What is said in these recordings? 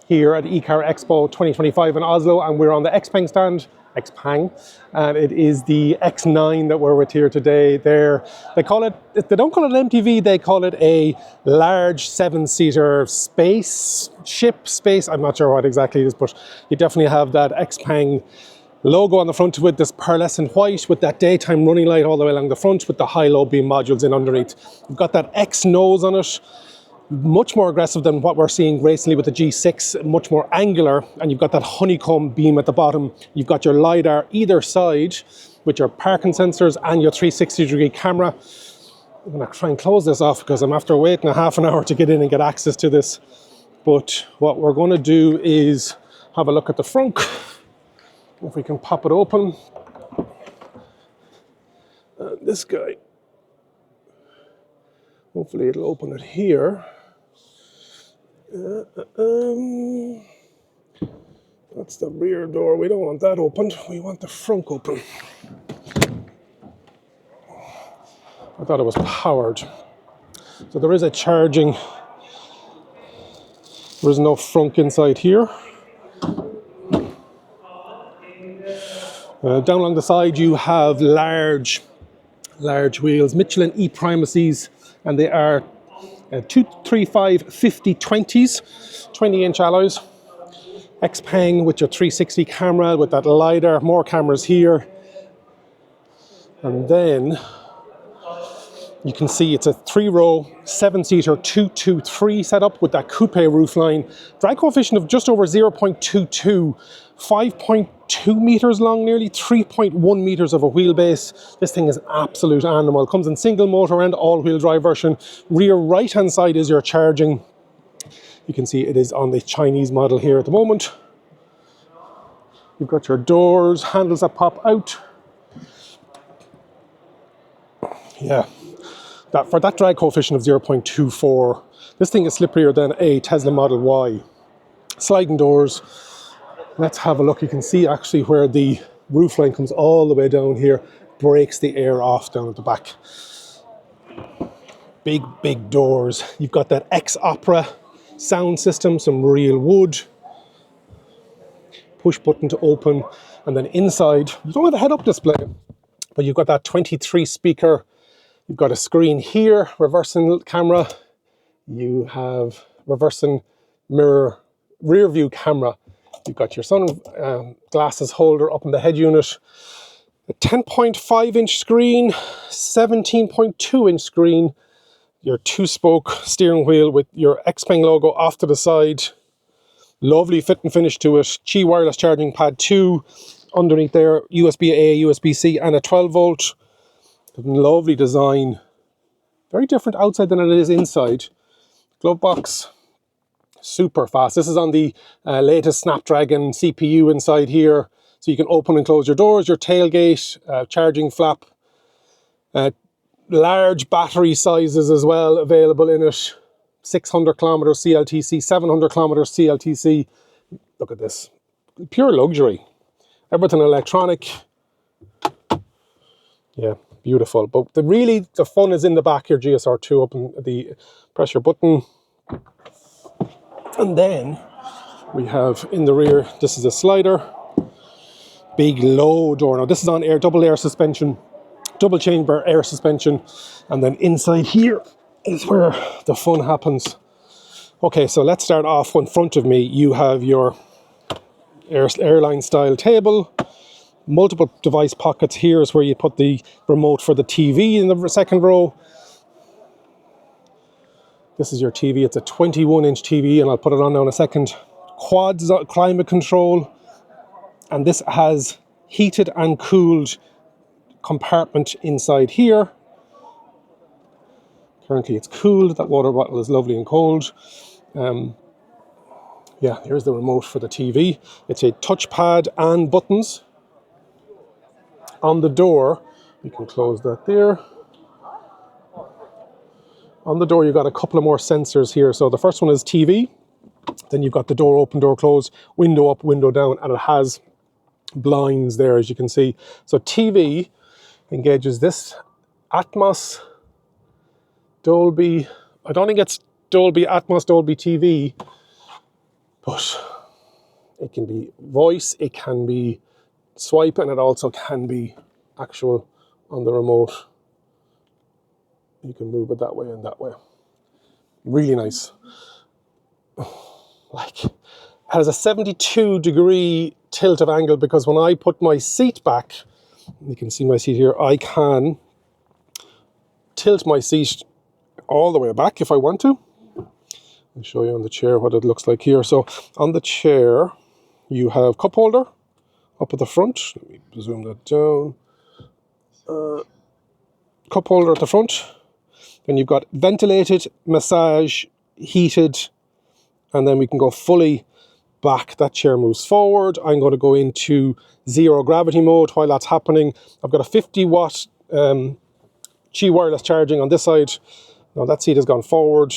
here at eCarExpo 2025 in Oslo, and we're on the XPENG stand, XPENG, and it is the X9 that we're with here today. They call it, they don't call it an MPV, they call it a large 7-seater space. I'm not sure what exactly it is, but you definitely have that XPENG logo on the front with this pearlescent white with that daytime running light all the way along the front with the high-low beam modules in underneath. You've got that X nose on it, much more aggressive than what we're seeing recently with the G6, much more angular, and you've got that honeycomb beam at the bottom. You've got your LiDAR either side with your parking sensors and your 360-degree camera. I'm going to try and close this off because I'm after waiting a half an hour to get in and get access to this. But what we're going to do is have a look at the front. If we can pop it open. This guy, hopefully it'll open it here. That's the rear door. We don't want that opened. We want the front open. I thought it was powered. So there is a charging. There is no frunk inside here. Down along the side you have large wheels, Michelin E-Primacies, and they are 235 50/20s, 20-inch alloys. XPENG with your 360 camera with that LiDAR, more cameras here. And then you can see it's a 3-row, 7-seater 223 setup with that coupe roofline. Drag coefficient of just over 0.22, 5.2 meters long, nearly 3.1 meters of a wheelbase. This thing is an absolute animal. It comes in single motor and all-wheel drive version. Rear right-hand side is your charging. You can see it is on the Chinese model here at the moment. You've got your doors, handles that pop out. Yeah. For that drag coefficient of 0.24, this thing is slipperier than a Tesla Model Y. Sliding doors. Let's have a look. You can see actually where the roofline comes all the way down here, breaks the air off down at the back. Big doors. You've got that X-Opera sound system, some real wood. Push button to open. And then inside, you don't have a head-up display, but you've got that 23 speaker. You've got a screen here, reversing camera. You have reversing mirror, rear view camera. You've got your sunglasses holder up in the head unit. A 10.5-inch screen, 17.2-inch screen. Your 2-spoke steering wheel with your XPENG logo off to the side. Lovely fit and finish to it. Qi wireless charging pad 2. Underneath there, USB-A, USB-C and a 12-volt. Lovely design. Very different outside than it is inside. Glove box. Super fast. This is on the latest Snapdragon CPU inside here. So you can open and close your doors, your tailgate, charging flap. Large battery sizes as well available in it. 600 kilometers CLTC, 700 kilometers CLTC. Look at this. Pure luxury. Everything electronic. Yeah, beautiful. But the fun is in the back here. GSR2 up and the press your button. And then we have in the rear, this is a slider. Big low door. Now this is on double air suspension, double chamber air suspension. And then inside here is where the fun happens. Okay, so let's start off. In front of me, you have your airline style table. Multiple device pockets. Here is where you put the remote for the TV in the second row. This is your TV. It's a 21-inch TV, and I'll put it on now in a second. Quads climate control, and this has heated and cooled compartment inside here. Currently it's cooled. That water bottle is lovely and cold. Yeah, here's the remote for the TV. It's a touchpad and buttons. On the door, we can close that there. On the door, you've got a couple of more sensors here. So the first one is TV. Then you've got the door open, door close, window up, window down, and it has blinds there, as you can see. So TV engages this Atmos, Dolby. I don't think it's Dolby Atmos, Dolby TV. But it can be voice, it can be swipe, and it also can be actual on the remote. You can move it that way and that way. Really nice. Like, it has a 72-degree tilt of angle, because when I put my seat back, you can see my seat here, I can tilt my seat all the way back if I want to. I'll show you on the chair what it looks like here. So on the chair, you have cup holder up at the front. Let me zoom that down. Cup holder at the front. Then you've got ventilated, massage, heated, and then we can go fully back. That chair moves forward. I'm going to go into zero gravity mode while that's happening. I've got a 50-watt Qi wireless charging on this side. Now that seat has gone forward.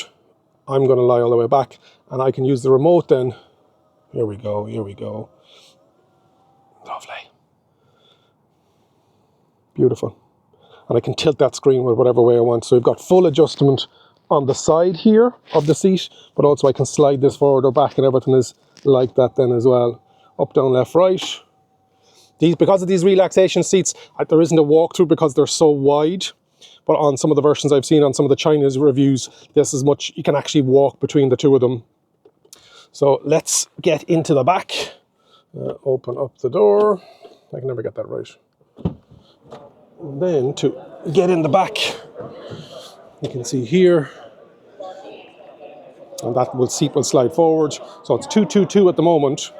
I'm going to lie all the way back, and I can use the remote then. Here we go, here we go. Lovely. Beautiful. And I can tilt that screen with whatever way I want. So we've got full adjustment on the side here of the seat, but also I can slide this forward or back, and everything is like that then as well. Up, down, left, right. Because of these relaxation seats, there isn't a walkthrough because they're so wide. But on some of the versions I've seen on some of the Chinese reviews, this is much, you can actually walk between the two of them. So let's get into the back. Open up the door. I can never get that right. And then to get in the back, you can see here, and that seat will slide forward. So it's 222 at the moment.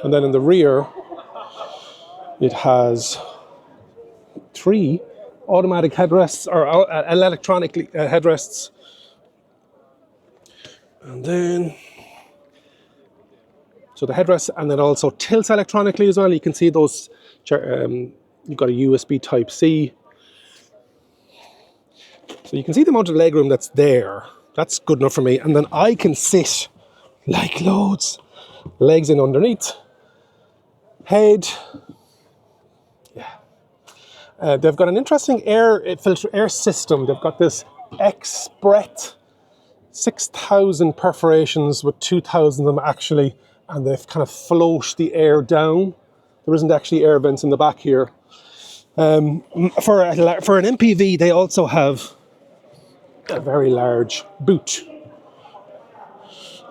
And then in the rear, it has 3 automatic headrests, or electronic headrests. And then, so the headrest, and then also tilts electronically as well. You can see those, you've got a USB Type-C. So you can see the amount of legroom that's there. That's good enough for me. And then I can sit like loads. Legs in underneath. Head. Yeah. They've got an interesting air system. They've got this XPENG 6,000 perforations with 2,000 of them actually, and they've kind of float the air down. There isn't actually air vents in the back here. For an MPV, they also have a very large boot.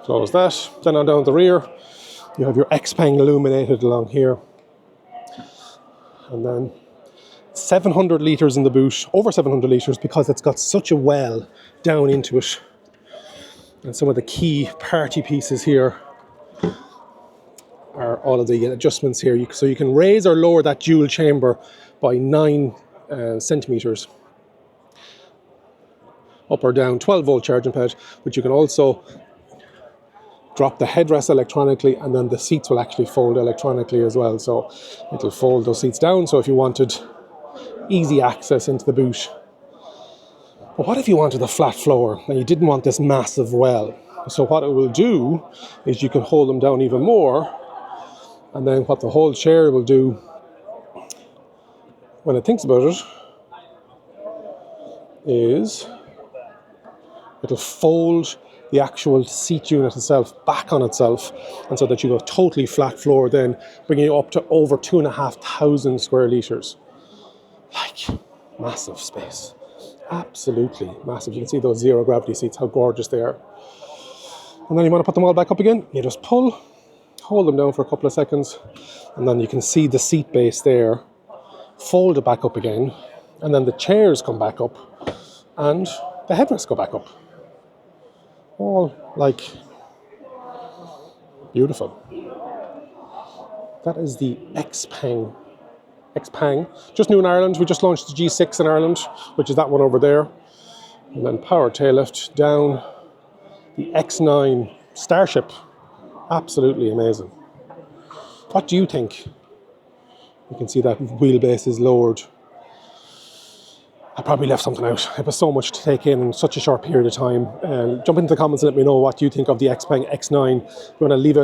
Close that. Then on down the rear, you have your XPENG illuminated along here. And then 700 litres in the boot, over 700 litres, because it's got such a well down into it. And some of the key party pieces here are all of the adjustments here. So you can raise or lower that dual chamber by 9 centimetres. Up or down, 12-volt charging pad, but you can also drop the headrest electronically, and then the seats will actually fold electronically as well. So it'll fold those seats down. So if you wanted easy access into the boot. But what if you wanted a flat floor and you didn't want this massive well? So what it will do is you can hold them down even more, and then what the whole chair will do when it thinks about it is it'll fold the actual seat unit itself back on itself, and so that you have a totally flat floor, then bringing you up to over 2,500 square litres. Like, massive space. Absolutely massive. You can see those zero gravity seats, how gorgeous they are. And then you want to put them all back up again, you just pull, hold them down for a couple of seconds, and then you can see the seat base there, fold it back up again, and then the chairs come back up, and the headrests go back up. All like beautiful. That is the XPENG. Just new in Ireland. We just launched the G6 in Ireland, which is that one over there. And then power tail lift down. The X9 Starship. Absolutely amazing. What do you think? You can see that wheelbase is lowered. I probably left something out. It was so much to take in such a short period of time. Jump into the comments and let me know what you think of the XPENG X9. If you want to leave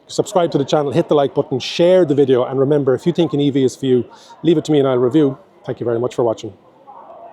subscribe to the channel, hit the like button, share the video, and remember, if you think an EV is for you, leave it to me and I'll review. Thank you very much for watching.